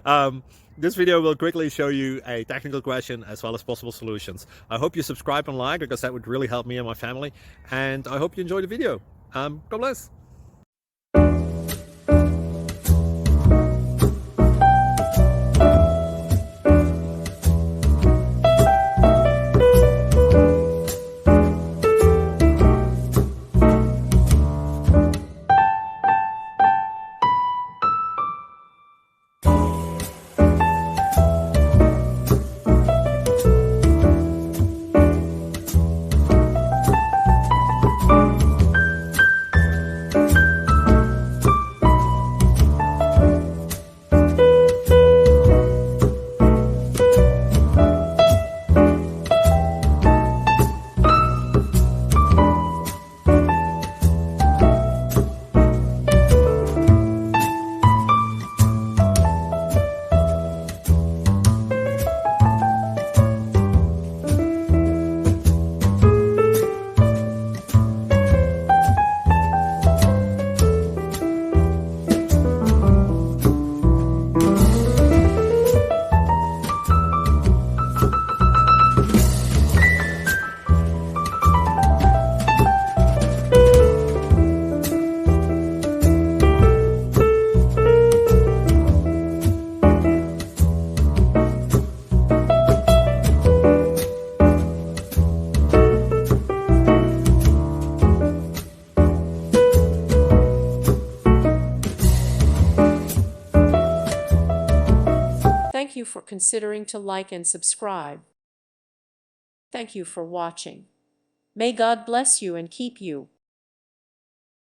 um, this video will quickly show you a technical question as well as possible solutions. I hope you subscribe and like, because that would really help me and my family. And I hope you enjoy the video. God bless. Thank you for considering to like and subscribe. Thank you for watching. May God bless you and keep you.